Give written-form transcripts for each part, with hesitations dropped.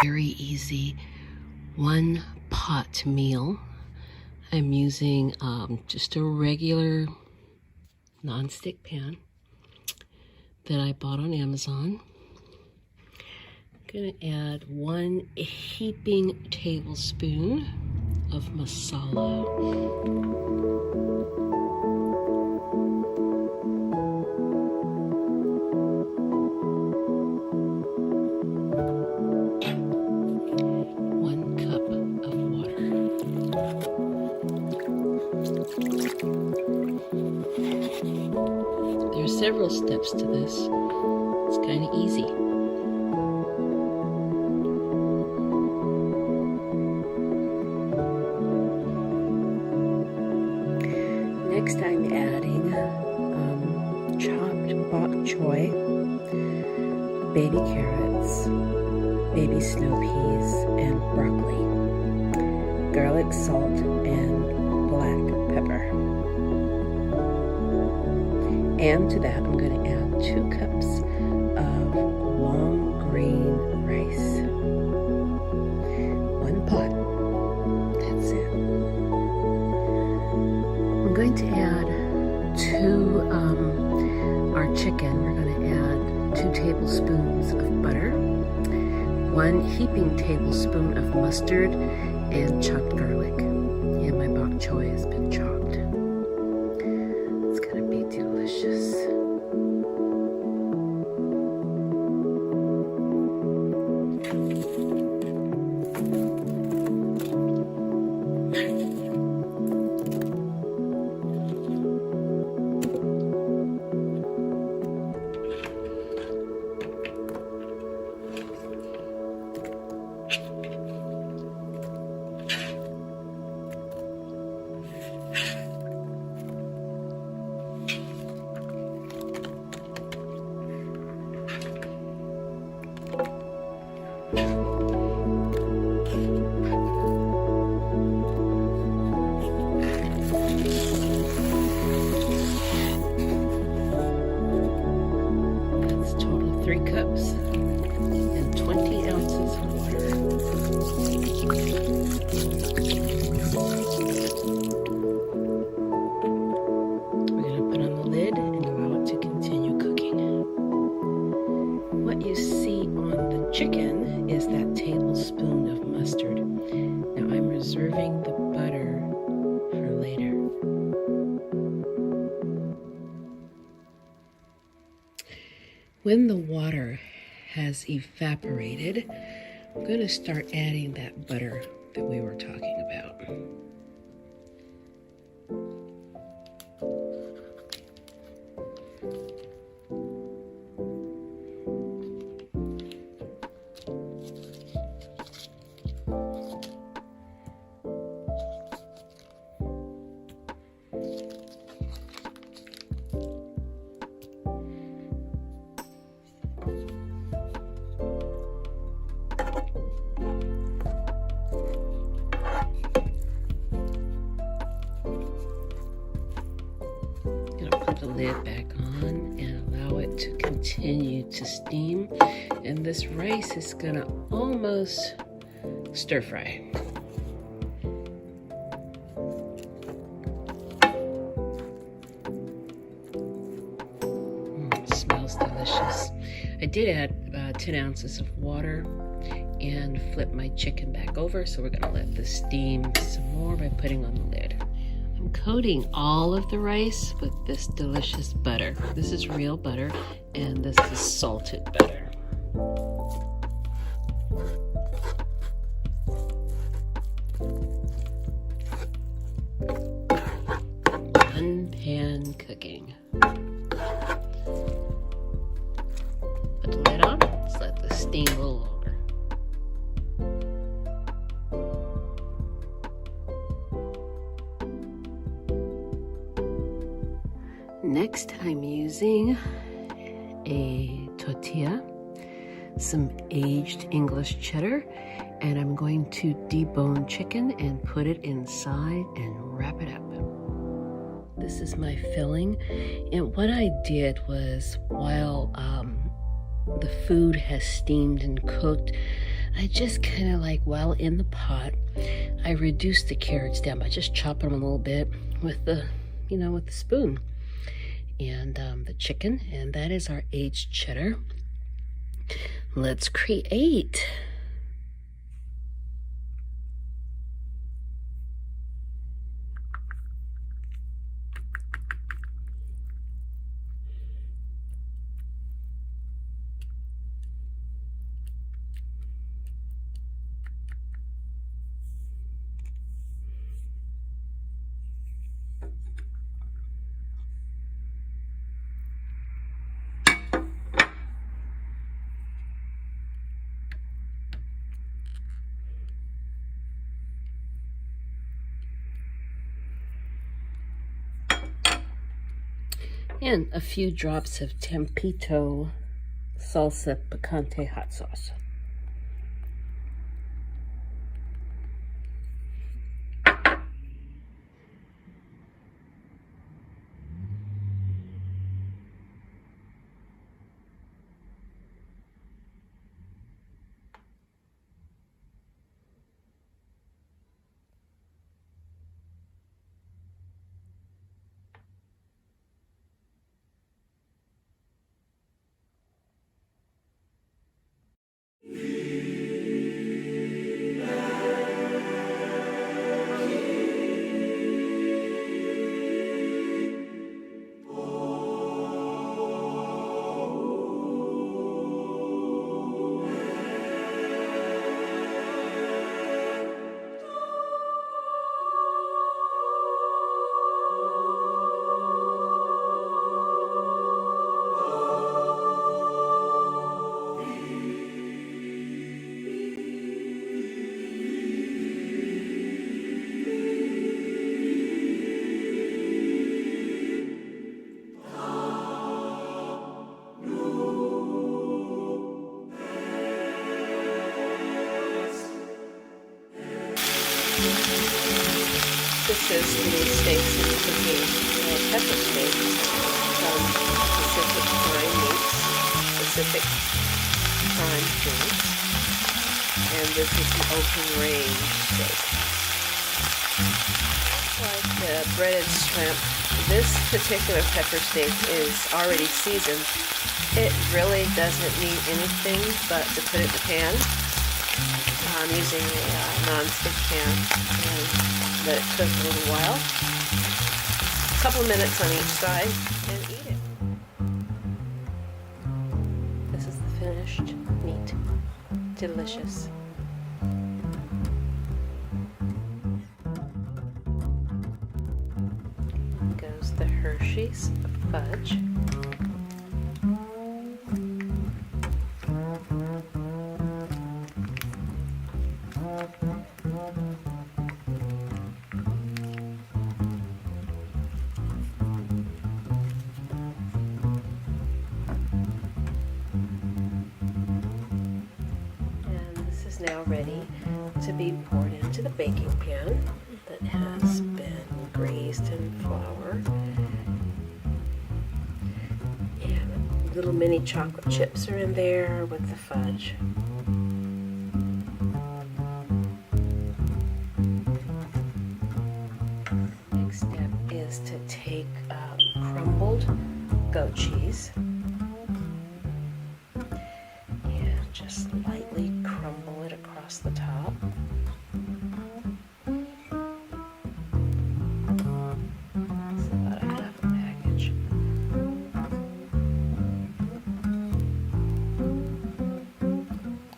Very easy one pot meal. I'm using just a regular non-stick pan that I bought on Amazon. I'm gonna add 1 heaping tablespoon of masala. There's several steps to this. It's kind of easy. Next I'm adding chopped bok choy, baby carrots, baby snow peas, and broccoli, garlic, salt, and black pepper. And to that, I'm going to add 2 cups of long grain rice. 1 pot. That's it. 1 heaping tablespoon of mustard and chopped garlic. And my bok choy has been chopped. It's gonna be delicious. That's a total of 3 cups and 20 ounces of water. We're going to put on the lid and allow it to continue cooking. What you see on the chicken is that tablespoon of mustard. Now I'm reserving the butter for later. When the water has evaporated, I'm going to start adding that butter that we were talking about. The lid back on and allow it to continue to steam, and this rice is gonna almost stir fry. It smells delicious. I did add 10 ounces of water and flip my chicken back over, so we're gonna let this steam some more by putting on the lid. I'm coating all of the rice with this delicious butter. This is real butter, and this is salted butter. One-pan cooking. Put the lid on. Let's let the steam roll over. Next, I'm using a tortilla, some aged English cheddar, and I'm going to debone chicken and put it inside and wrap it up. This is my filling, and what I did was, while the food has steamed and cooked, I just kind of like, while in the pot, I reduced the carrots down by just chopping them a little bit with the, with the spoon. And the chicken, and that is our aged cheddar. Let's create. And a few drops of Tempito salsa picante hot sauce. This is the steaks and cooking pepper steaks from Pacific Prime Meats, Pacific Prime Foods, and this is the open range steak. Like the breaded shrimp, this particular pepper steak is already seasoned. It really doesn't need anything but to put it in the pan. I'm using a non-stick pan and let it cook a little while. A couple minutes on each side and eat it. This is the finished meat. Delicious. Goes the Hershey's fudge. Now ready to be poured into the baking pan that has been greased in flour, and little mini chocolate chips are in there with the fudge. Next step is to take crumbled goat cheese and just lightly crumble it across the top. It's about a half a package.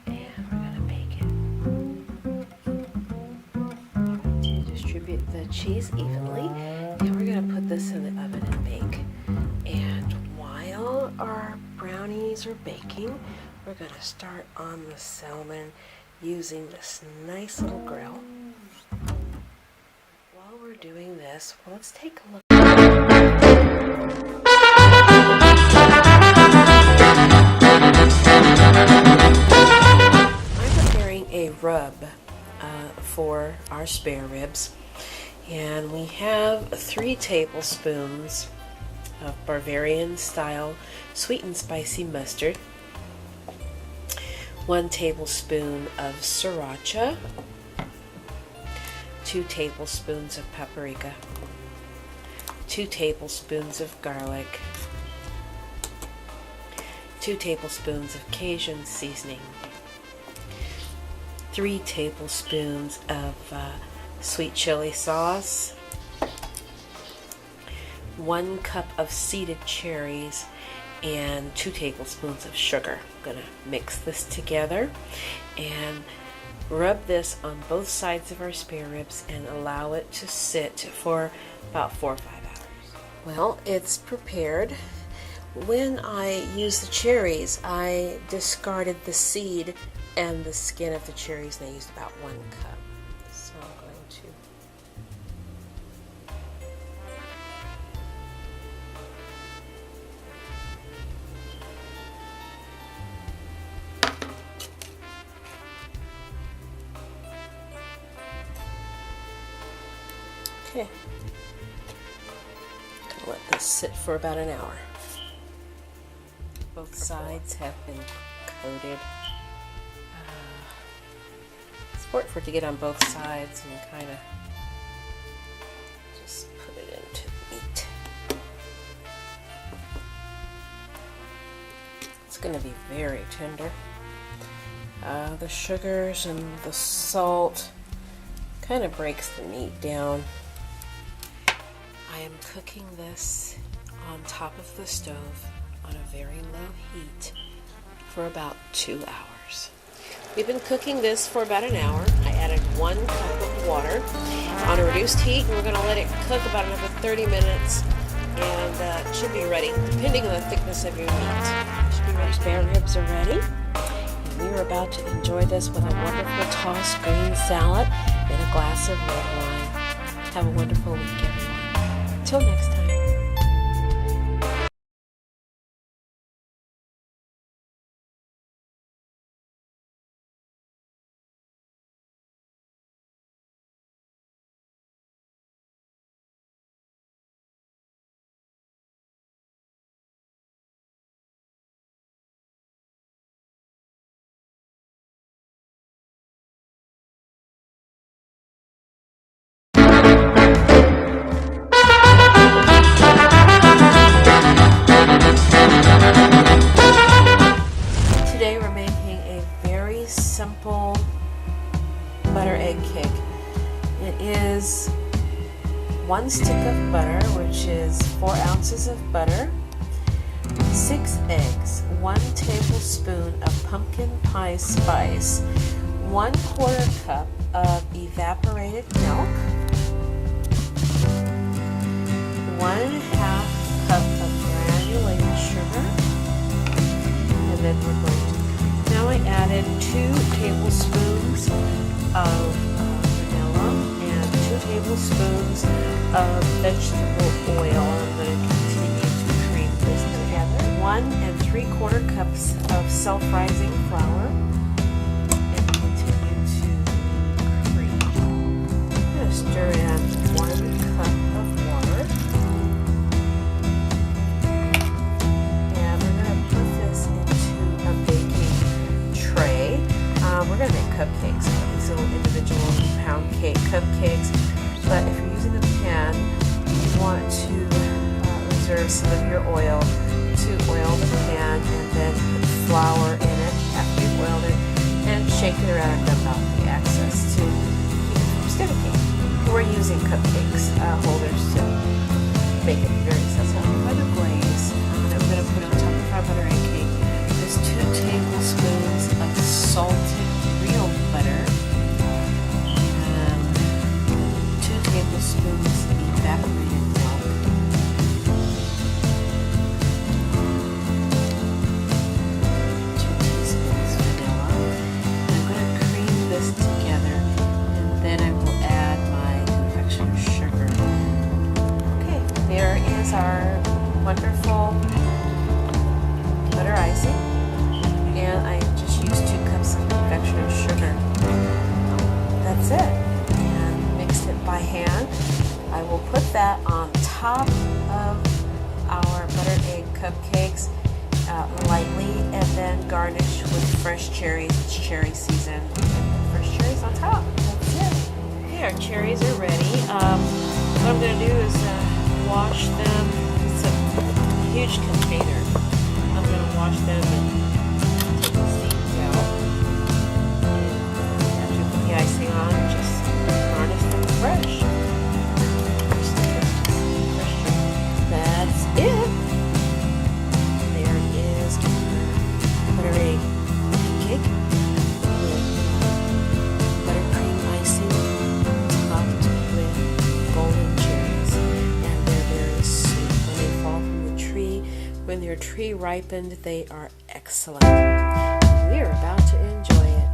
And we're going to bake it. To distribute the cheese evenly, and we're going to put this in the oven and bake. And while our brownies are baking, we're going to start on the salmon using this nice little grill. While we're doing this, let's take a look. I'm preparing a rub for our spare ribs, and we have 3 tablespoons of Bavarian style sweet and spicy mustard, 1 tablespoon of sriracha, 2 tablespoons of paprika, 2 tablespoons of garlic, 2 tablespoons of Cajun seasoning, 3 tablespoons of sweet chili sauce, 1 cup of seeded cherries, and 2 tablespoons of sugar. I'm going to mix this together and rub this on both sides of our spare ribs and allow it to sit for about 4 or 5 hours. Well, it's prepared. When I use the cherries, I discarded the seed and the skin of the cherries, and I used about 1 cup. So I'm going to Okay, gonna let this sit for about an hour. Both sides have been coated. It's important for it to get on both sides and kind of just put it into the meat. It's going to be very tender. The sugars and the salt kind of breaks the meat down. I am cooking this on top of the stove on a very low heat for about 2 hours. We've been cooking this for about an hour. I added 1 cup of water on a reduced heat, and we're going to let it cook about another 30 minutes, and it should be ready, depending on the thickness of your meat. Should be ready. Spare ribs are ready, and we are about to enjoy this with a wonderful tossed green salad and a glass of red wine. Have a wonderful week, everyone. Till next time. butter egg cake. It is 1 stick of butter, which is 4 ounces of butter, 6 eggs, 1 tablespoon of pumpkin pie spice, 1/4 cup of evaporated milk, 1/2 cup of granulated sugar, and then we're going to, now I added 2 tablespoons of vanilla and 2 tablespoons of vegetable oil. I'm going to continue to cream this together. 1 3/4 cups of self-rising flour, and continue to cream. I'm going to stir in 1 cup of water, and we're going to put this into a baking tray. We're going to make cupcakes, these little individual pound cake cupcakes. But if you're using a pan, you want to reserve some of your oil to oil the pan, and then put flour in it after you've oiled it, and shake it around and dump out the excess to keep it from sticking. We're using cupcakes holders to make it very accessible. For the glaze, I'm going to put on top of our butter egg cake is 2 tablespoons of salted real butter, 2 tablespoons evaporated milk, 2 teaspoons vanilla. I'm going to cream this together, and then I will add my confectioner's sugar. Okay, there is our wonderful butter icing, and I just used 2 cups of confectioner's sugar. That's it. By hand. I will put that on top of our butter egg cupcakes lightly, and then garnish with fresh cherries. It's cherry season. Fresh cherries on top. That's it. Okay, our cherries are ready. What I'm going to do is wash them. It's a huge container. I'm going to wash them and take the seeds out. And after you put the icing on, just garnish them fresh. That's it. There is butter egg cake with buttercream icing topped with golden cherries, and they're very sweet. When they fall from the tree, when they're tree ripened, they are excellent. We're about to enjoy it.